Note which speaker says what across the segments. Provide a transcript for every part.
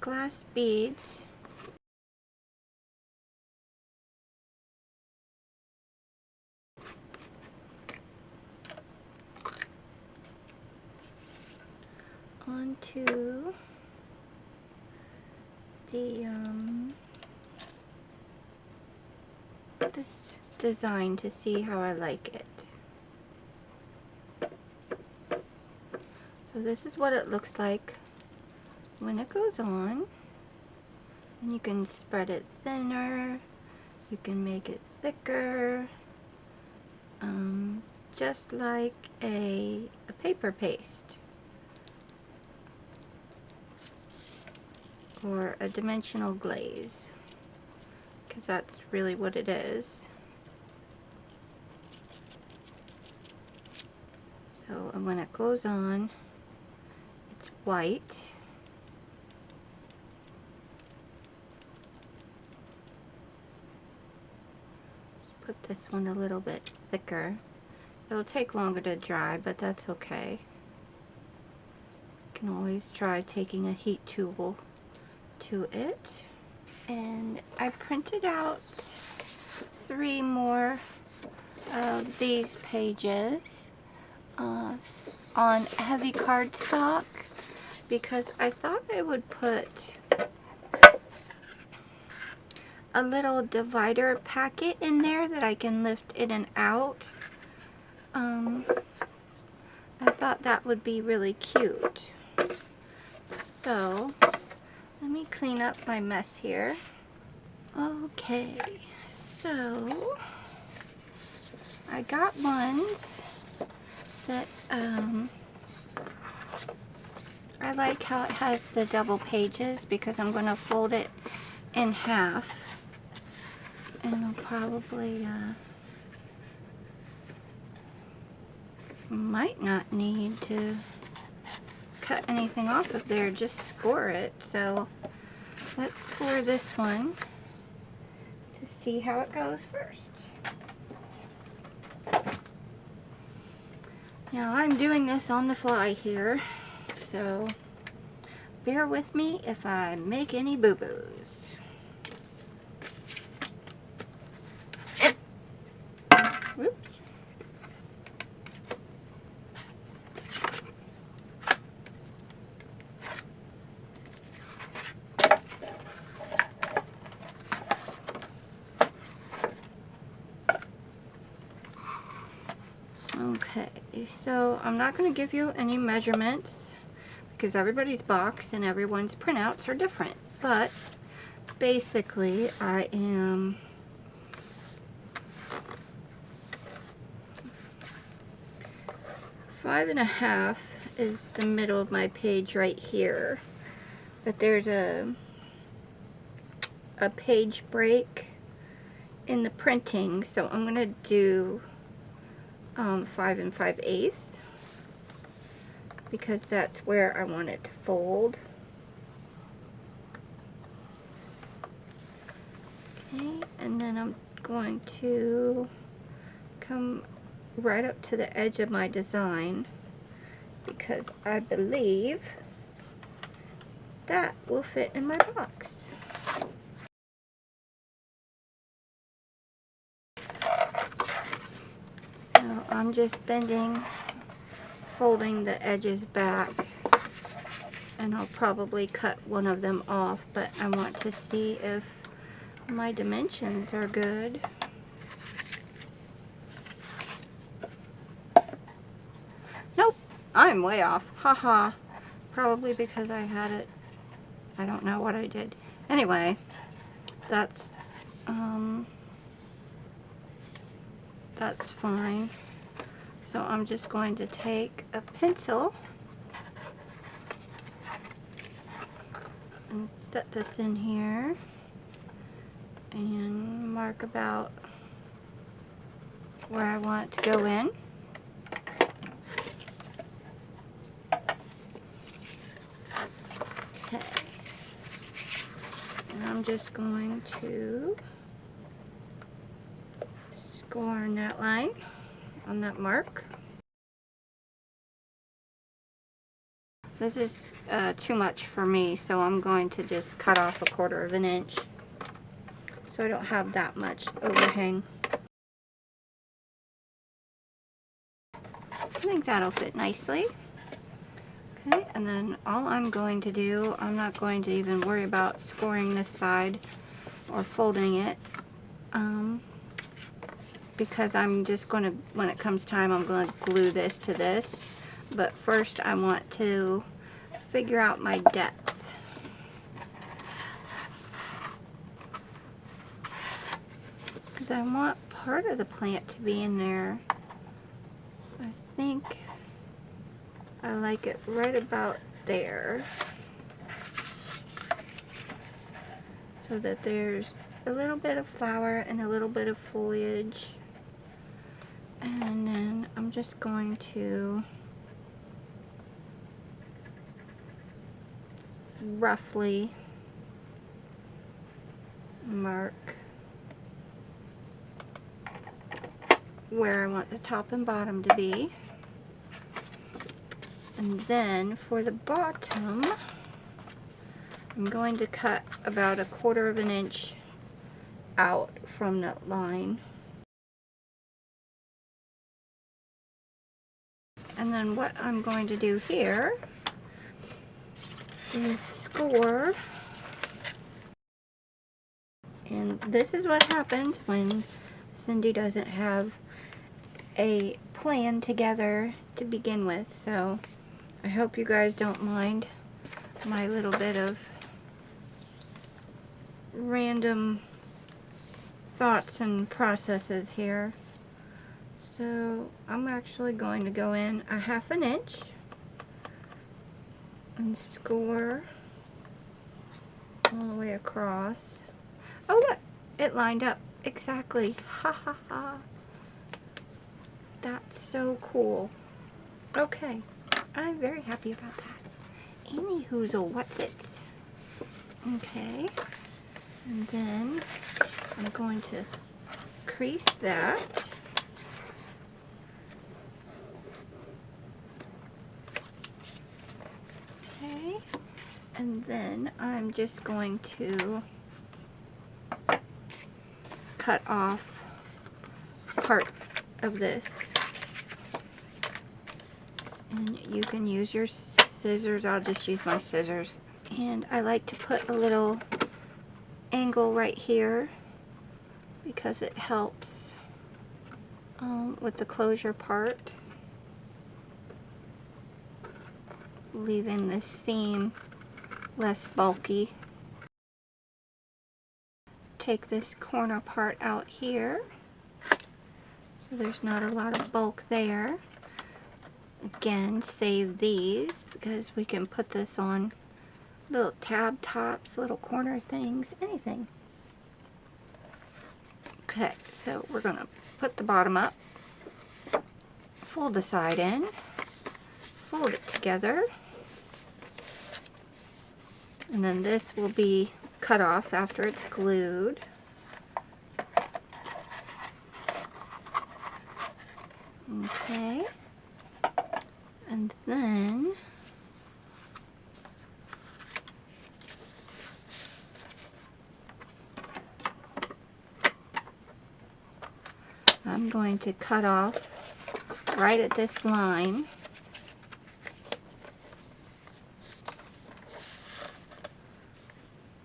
Speaker 1: glass beads. Onto the this design to see how I like it. So this is what it looks like when it goes on, and you can spread it thinner, you can make it thicker, just like a paper paste or a dimensional glaze, because that's really what it is. So, and when it goes on, it's white. Just put this one a little bit thicker. It'll take longer to dry, but that's okay. You can always try taking a heat tool to it. And I printed out 3 more of these pages on heavy cardstock, because I thought I would put a little divider packet in there that I can lift in and out. I thought that would be really cute. So let me clean up my mess here. Okay, so I got ones that I like how it has the double pages, because I'm going to fold it in half, and I'll probably might not need to cut anything off of there, just score it. So let's score this one to see how it goes first. Now I'm doing this on the fly here, so bear with me if I make any boo-boos. Whoops. Okay, so I'm not going to give you any measurements because everybody's box and everyone's printouts are different, but basically I am 5.5 is the middle of my page right here, but there's a page break in the printing, so I'm going to do 5 5/8 because that's where I want it to fold. Okay, and then I'm going to come right up to the edge of my design because I believe that will fit in my box. So I'm just bending, folding the edges back, and I'll probably cut one of them off, but I want to see if my dimensions are good. Nope, I'm way off. Haha. Probably because I had it, I don't know what I did. Anyway, that's fine. So I'm just going to take a pencil and set this in here and mark about where I want it to go in. Okay. And I'm just going to score on that line, on that mark. This is too much for me, so I'm going to just cut off 1/4 of an inch so I don't have that much overhang. I think that'll fit nicely. Okay, and then all I'm going to do, I'm not going to even worry about scoring this side or folding it, because I'm just going to, when it comes time, I'm going to glue this to this. But first I want to figure out my depth. Because I want part of the plant to be in there. I think I like it right about there, so that there's a little bit of flower and a little bit of foliage. And then I'm just going to roughly mark where I want the top and bottom to be. And then for the bottom, I'm going to cut about 1/4 of an inch out from that line. And then what I'm going to do here is score. And this is what happens when Cindy doesn't have a plan together to begin with. So I hope you guys don't mind my little bit of random thoughts and processes here. So I'm actually going to go in 1/2 inch and score all the way across. Oh look, it lined up exactly. Ha ha ha. That's so cool. Okay, I'm very happy about that. Anywhoozle, what's it? Okay, and then I'm going to crease that. Okay, and then I'm just going to cut off part of this. And you can use your scissors. I'll just use my scissors. And I like to put a little angle right here because it helps with the closure part, leaving the seam less bulky. Take this corner part out here so there's not a lot of bulk there. Again, save these because we can put this on little tab tops, little corner things, anything. Okay, so we're going to put the bottom up, fold the side in, fold it together, and then this will be cut off after it's glued. Okay, and then I'm going to cut off right at this line.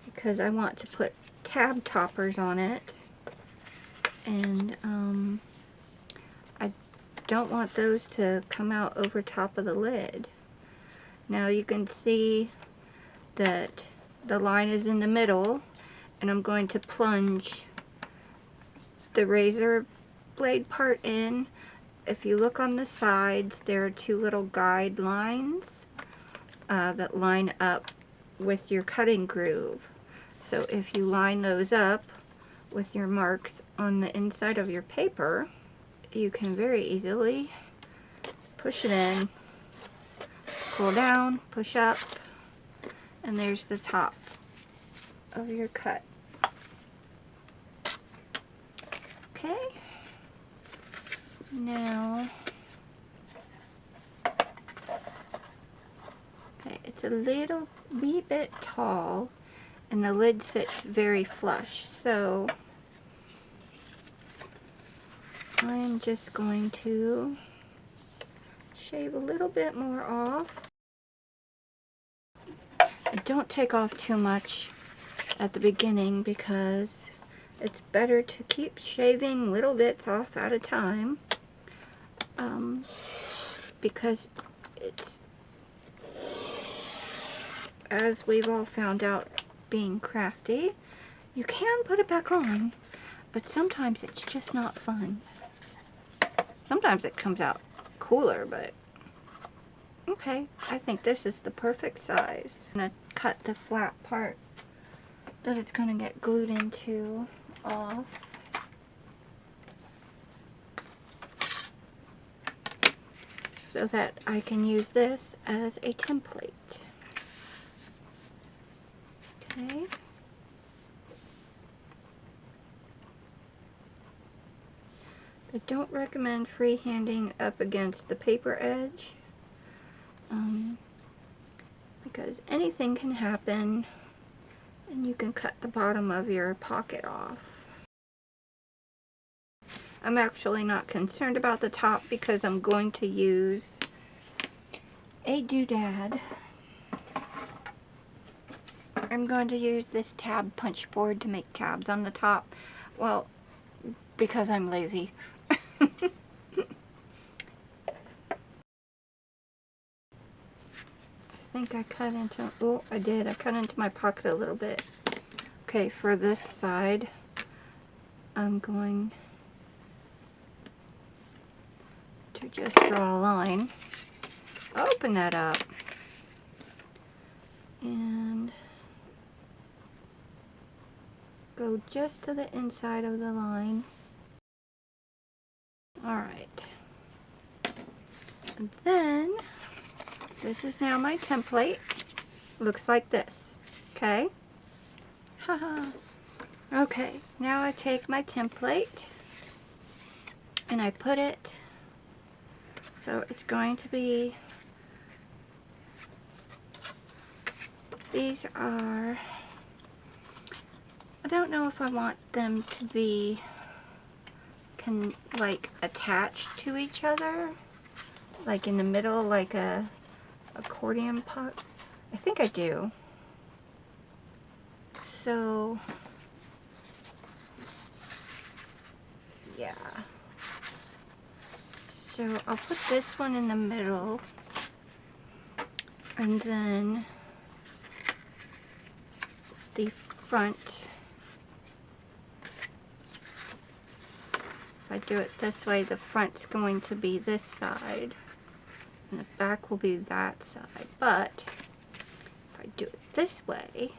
Speaker 1: Because I want to put tab toppers on it, and I don't want those to come out over top of the lid. Now you can see that the line is in the middle, and I'm going to plunge the razor blade part in. If you look on the sides, there are 2 little guide lines that line up with your cutting groove. So if you line those up with your marks on the inside of your paper, you can very easily push it in, pull down, push up, and there's the top of your cut. Okay, now Okay, it's a little wee bit tall, and the lid sits very flush, so I'm just going to shave a little bit more off. And don't take off too much at the beginning because it's better to keep shaving little bits off at a time, because it's, as we've all found out being crafty, you can put it back on, but sometimes it's just not fun. Sometimes it comes out cooler, but okay, I think this is the perfect size. I'm going to cut the flat part that it's going to get glued into off. So that I can use this as a template. Okay. I don't recommend freehanding up against the paper edge, because anything can happen and you can cut the bottom of your pocket off. I'm actually not concerned about the top because I'm going to use a doodad. I'm going to use this tab punch board to make tabs on the top. Well, because I'm lazy. I think I cut into, oh, I did. I cut into my pocket a little bit. Okay, for this side, I'm going to just draw a line. Open that up. And go just to the inside of the line. Alright. And then, this is now my template. Looks like this. Okay? Haha. Okay, now I take my template and I put it, so it's going to be, these are, I don't know if I want them to be like attached to each other, like in the middle, like a accordion pot. I think I do. So yeah. So I'll put this one in the middle, and then the front, if I do it this way, the front's going to be this side, and the back will be that side. But if I do it this way,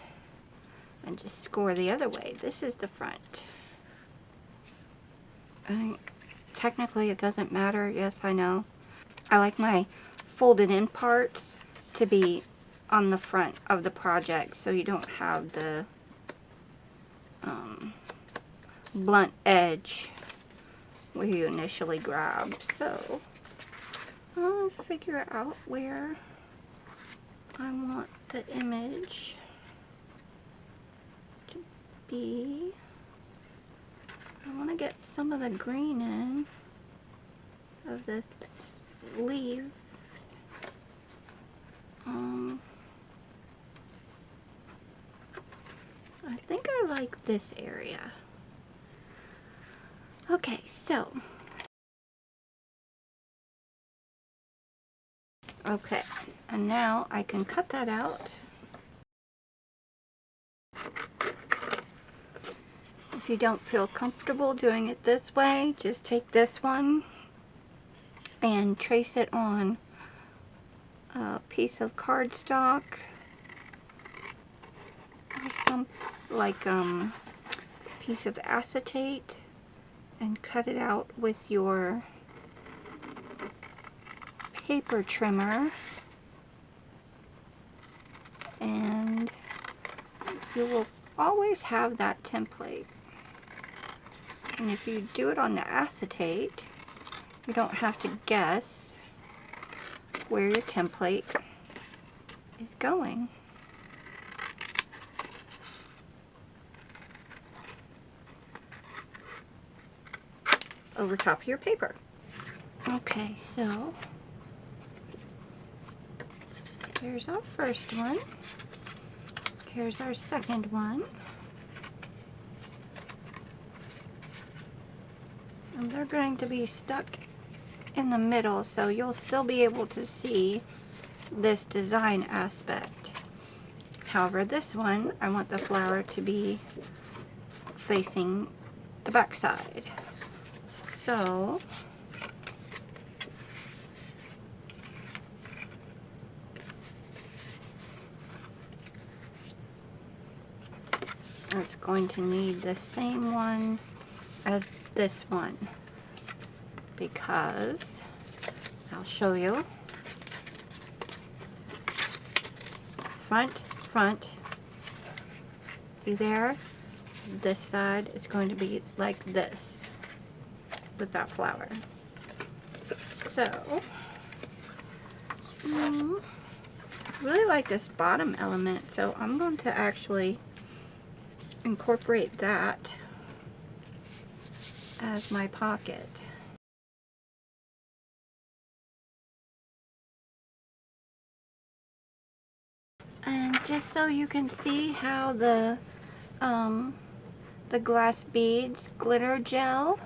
Speaker 1: and just score the other way, this is the front. And technically it doesn't matter, yes I know. I like my folded in parts to be on the front of the project, so you don't have the blunt edge where you initially grabbed. So I'll figure out where I want the image to be. I want to get some of the green in of the sleeve. I think I like this area. Okay, so okay, and now I can cut that out. If you don't feel comfortable doing it this way, just take this one and trace it on a piece of cardstock or some like piece of acetate, and cut it out with your paper trimmer, and you will always have that template. And if you do it on the acetate, you don't have to guess where your template is going. Over top of your paper. Okay, so here's our first one. Here's our second one. And they're going to be stuck in the middle, so you'll still be able to see this design aspect. However, this one, I want the flower to be facing the back side. So it's going to need the same one as this one, because I'll show you. Front. See there? This side is going to be like this with that flower. So, I really like this bottom element, so I'm going to actually incorporate that as my pocket. And just so you can see how the glass beads glitter gel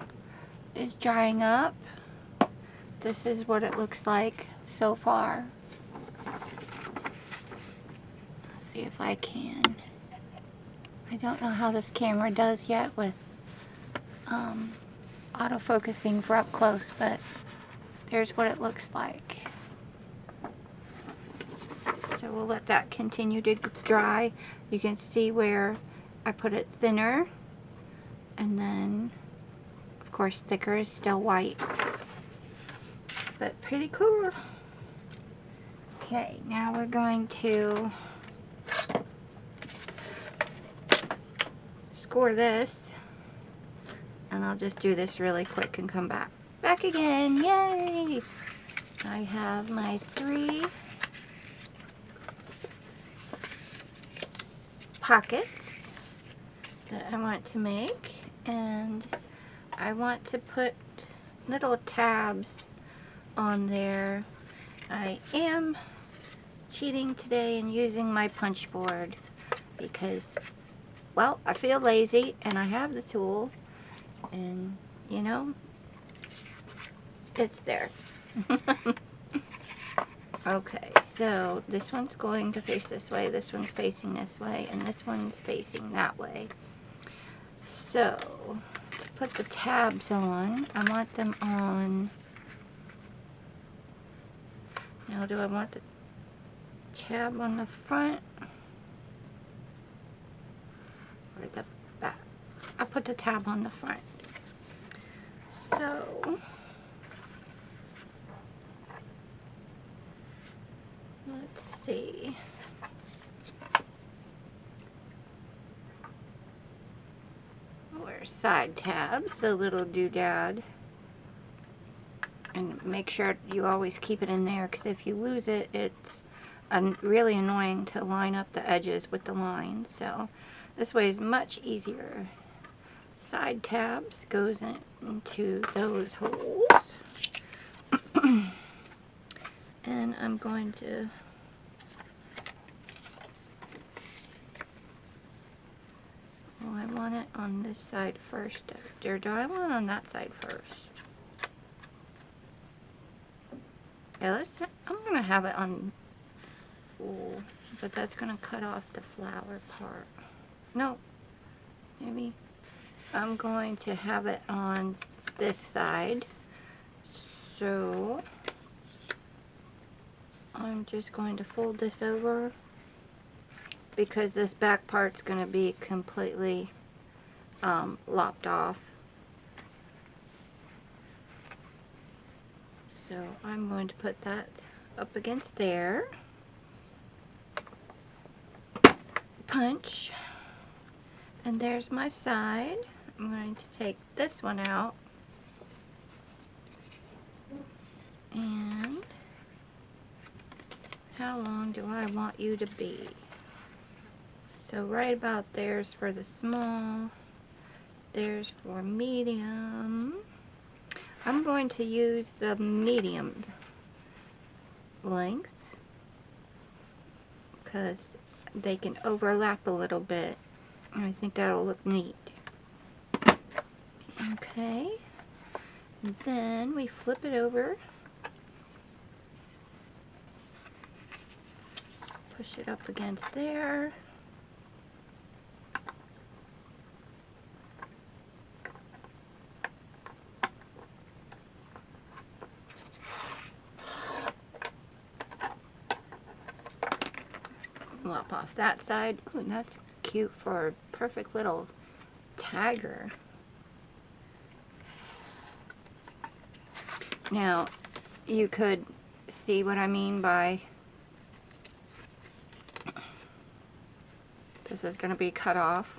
Speaker 1: is drying up, this is what it looks like so far. Let's see if I can. I don't know how this camera does yet with autofocusing for up close, but there's what it looks like. So we'll let that continue to dry. You can see where I put it thinner, and then of course thicker is still white, but pretty cool. Okay, now we're going to score this, and I'll just do this really quick and come back. Back again, yay! I have my 3 pockets that I want to make, and I want to put little tabs on there. I am cheating today and using my punch board because, well, I feel lazy and I have the tool, and you know, it's there. Okay, so this one's going to face this way, this one's facing this way, and this one's facing that way. So, to put the tabs on, I want them on. Now, do I want the tab on the front or the back? I'll put the tab on the front. So, let's see. Where's side tabs, the little doodad. And make sure you always keep it in there, because if you lose it, it's really annoying to line up the edges with the line. So this way is much easier. Side tabs goes into those holes. And I'm going to I want it on this side first, or do I want it on that side first? Yeah, I'm going to have it on, but that's going to cut off the flower part. No, maybe I'm going to have it on this side. So I'm just going to fold this over, because this back part's going to be completely lopped off. So I'm going to put that up against there. Punch. And there's my side. I'm going to take this one out. And How long do I want you to be? So right about there's for the small, there's for medium. I'm going to use the medium length because they can overlap a little bit. I think that'll look neat. Okay, and then we flip it over, push it up against there. Lop off that side. Ooh, that's cute for a perfect little tagger. Now, you could see what I mean by this is going to be cut off.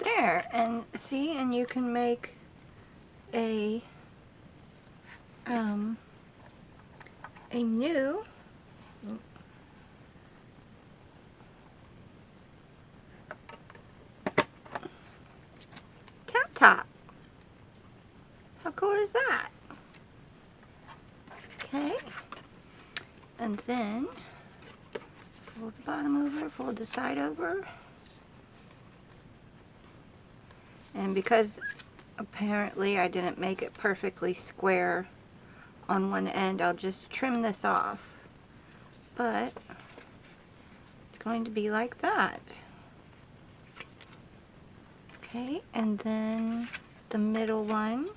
Speaker 1: There, and see, and you can make a new tap top. How cool is that? Okay, and then fold the bottom over, fold the side over. And because apparently I didn't make it perfectly square on one end, I'll just trim this off. But it's going to be like that. Okay, and then the middle one.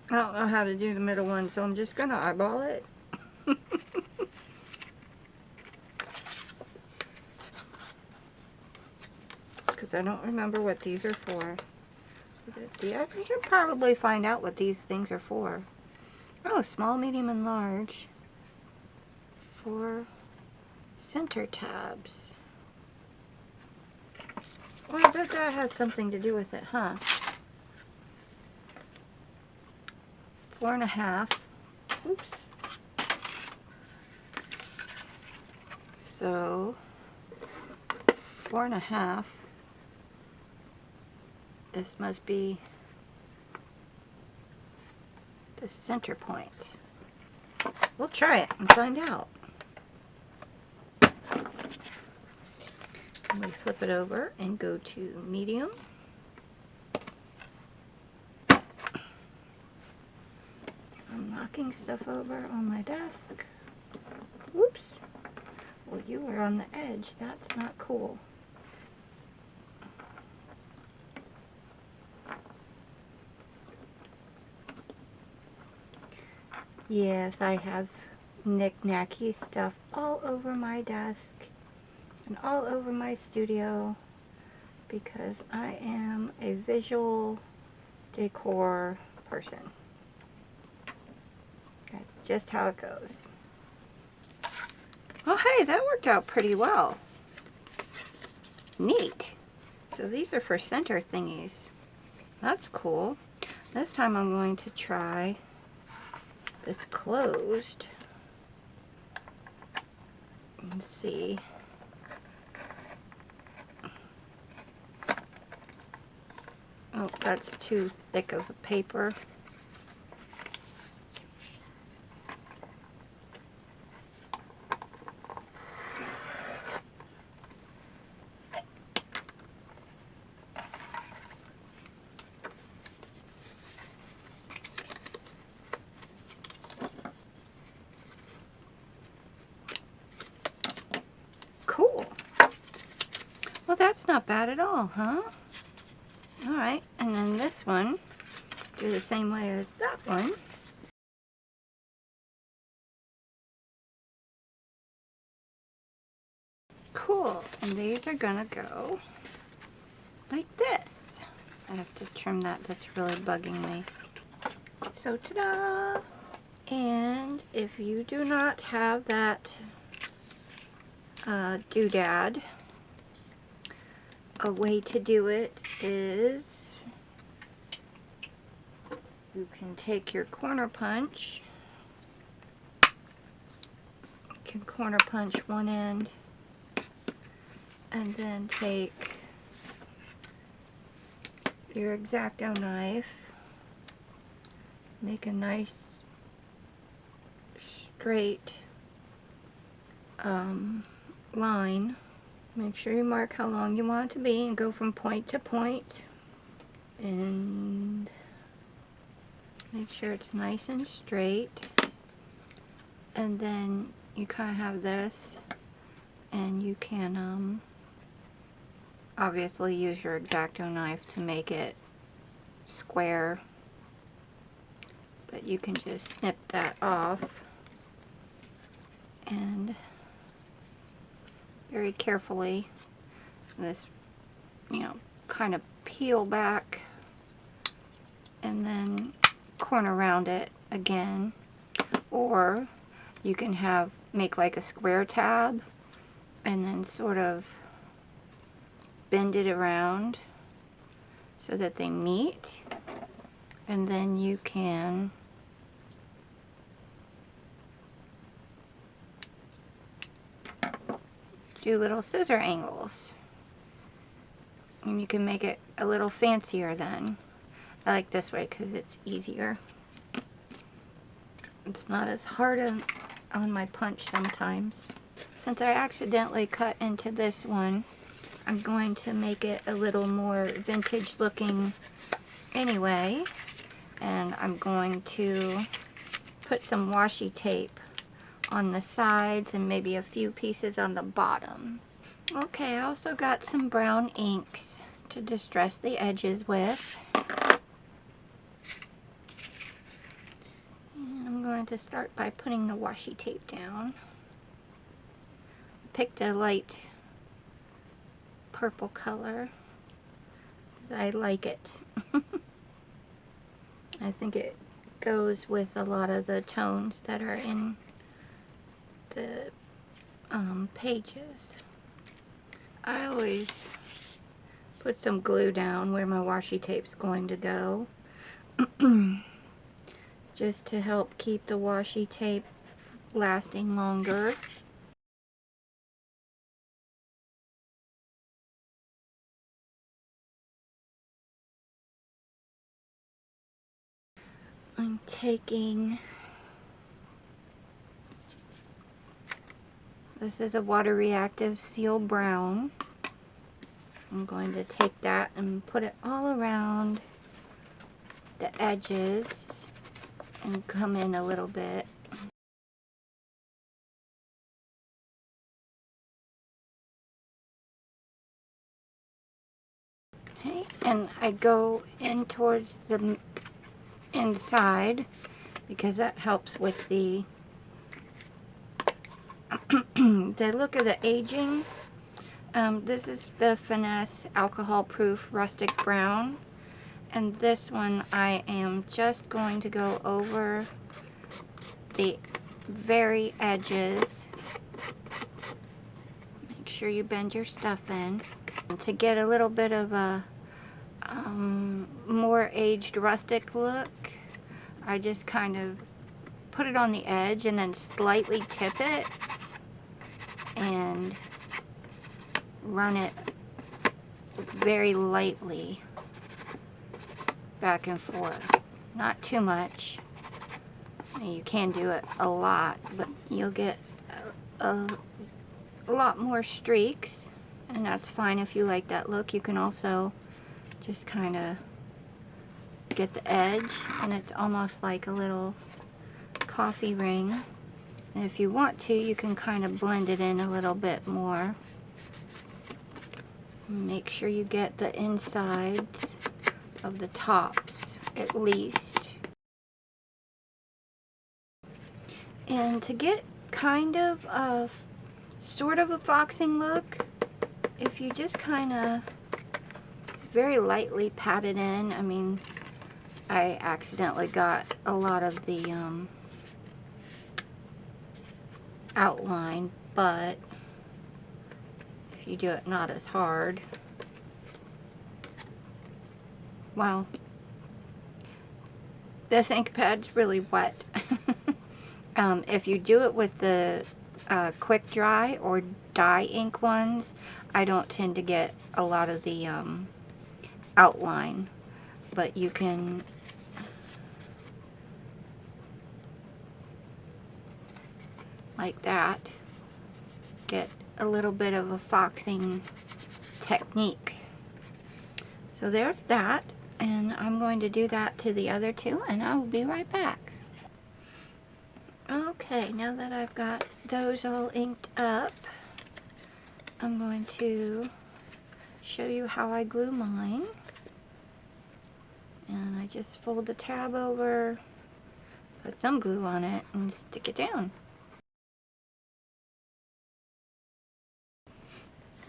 Speaker 1: I don't know how to do the middle one, so I'm just going to eyeball it. Because I don't remember what these are for. I should probably find out what these things are for. Oh, small, medium, and large for center tabs. Well, I bet that has something to do with it, huh? 4.5. Oops. So 4.5. This must be the center point. We'll try it and find out. And we flip it over and go to medium. I'm knocking stuff over on my desk. Oops. Well, you are on the edge. That's not cool. Yes, I have knick-knacky stuff all over my desk and all over my studio because I am a visual decor person. That's just how it goes. Oh, hey, that worked out pretty well. Neat. So these are for center thingies. That's cool. This time I'm going to try this closed and see. Oh, that's too thick of a paper. that's not bad at all, huh? Alright, and then this one, do the same way as that one. Cool, and these are gonna go like this. I have to trim that, that's really bugging me. So, ta-da! And if you do not have that doodad, a way to do it is you can take your corner punch, you can corner punch one end, and then take your X-Acto knife, make a nice straight line. Make sure you mark how long you want it to be and go from point to point, and make sure it's nice and straight. And then you kind of have this, and you can obviously use your X-Acto knife to make it square, but you can just snip that off and very carefully, this, kind of peel back and then corner around it again. Or you can make like a square tab and then sort of bend it around so that they meet, and then you can do little scissor angles, and you can make it a little fancier then. I like this way because it's easier. It's not as hard on my punch sometimes. Since I accidentally cut into this one, I'm going to make it a little more vintage looking anyway, and I'm going to put some washi tape on the sides and maybe a few pieces on the bottom. Okay, I also got some brown inks to distress the edges with. And I'm going to start by putting the washi tape down. Picked a light purple color. I like it. I think it goes with a lot of the tones that are in the pages. I always put some glue down where my washi tape's going to go just to help keep the washi tape lasting longer. I'm taking, this is a water reactive seal brown. I'm going to take that and put it all around the edges and come in a little bit. Okay, and I go in towards the inside because that helps with the the look of the aging. This is the Finesse alcohol proof rustic brown, and this one I am just going to go over the very edges. Make sure you bend your stuff in to get a little bit of a more aged rustic look. I just kind of put it on the edge and then slightly tip it and run it very lightly back and forth. Not too much. You can do it a lot, but you'll get a lot more streaks, and that's fine if you like that look. You can also just kind of get the edge, and it's almost like a little coffee ring. And if you want to, you can kind of blend it in a little bit more. Make sure you get the insides of the tops at least. And to get kind of a sort of a foxing look, if you just kind of very lightly pat it in. I mean, I accidentally got a lot of the outline, but if you do it not as hard, well, this ink pad's really wet. If you do it with the quick dry or dye ink ones, I don't tend to get a lot of the outline, but you can like that get a little bit of a foxing technique. So there's that, and I'm going to do that to the other two, and I will be right back. Okay, now that I've got those all inked up, I'm going to show you how I glue mine. And I just fold the tab over, put some glue on it, and stick it down.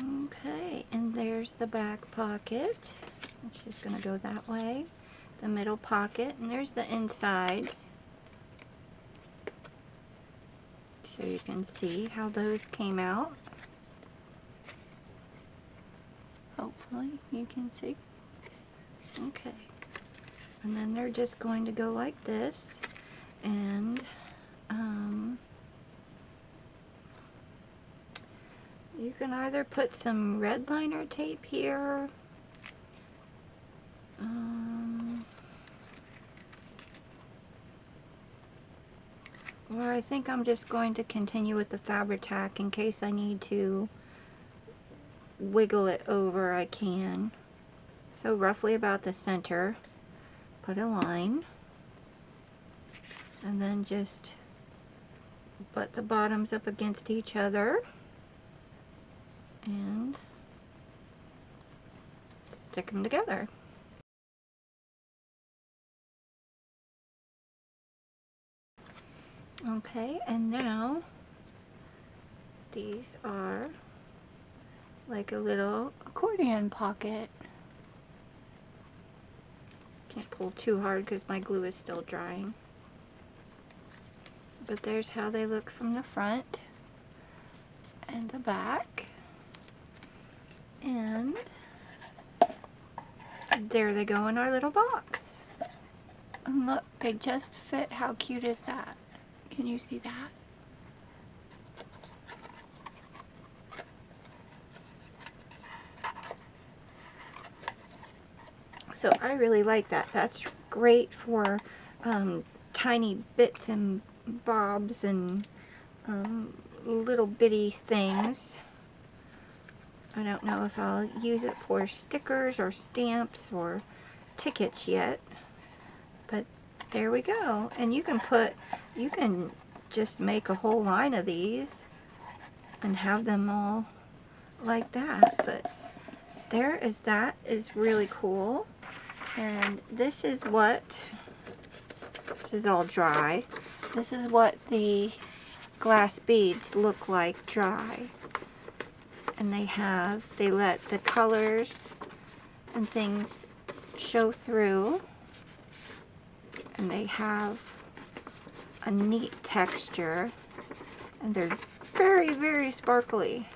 Speaker 1: Okay, and there's the back pocket, which is going to go that way. The middle pocket, and there's the insides. So you can see how those came out. Hopefully you can see. Okay. And then they're just going to go like this. And you can either put some red liner tape here. Or I think I'm just going to continue with the Fabri-Tac in case I need to wiggle it over, I can. So roughly about the center, put a line, and then just butt the bottoms up against each other and stick them together. Okay, and now these are like a little accordion pocket. Can't pull too hard because my glue is still drying. But there's how they look from the front and the back. And there they go in our little box. And look, they just fit. How cute is that? Can you see that? So I really like that. That's great for tiny bits and bobs and little bitty things. I don't know if I'll use it for stickers or stamps or tickets yet, but there we go. And you can just make a whole line of these and have them all like that. But that is really cool. And this is all dry. This is what the glass beads look like dry. And they let the colors and things show through. And they have a neat texture. And they're very, very sparkly.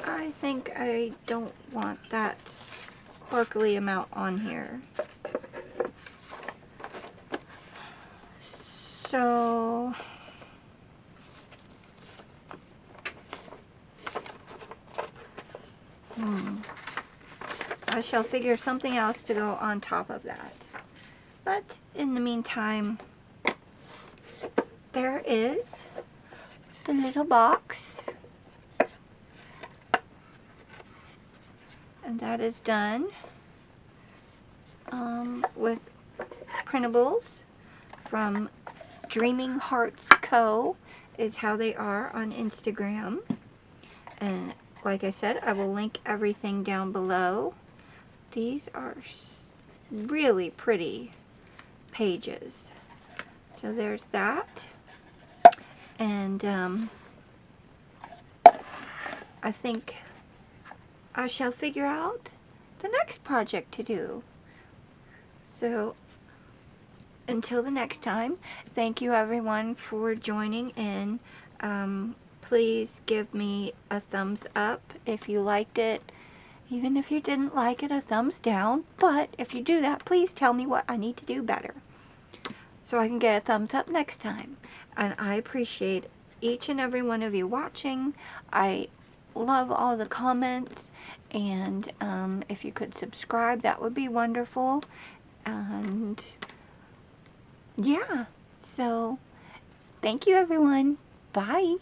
Speaker 1: I think I don't want that sparkly amount on here. So I shall figure something else to go on top of that. But in the meantime, there is the little box. And that is done with printables from Dreaming Hearts Co. is how they are on Instagram. And like I said, I will link everything down below. These are really pretty pages. So there's that. And I think I shall figure out the next project to do. So until the next time, thank you everyone for joining in. Please give me a thumbs up if you liked it. Even if you didn't like it, a thumbs down. But if you do that, please tell me what I need to do better, so I can get a thumbs up next time. And I appreciate each and every one of you watching. I love all the comments, and if you could subscribe, that would be wonderful. And yeah, so thank you everyone. Bye.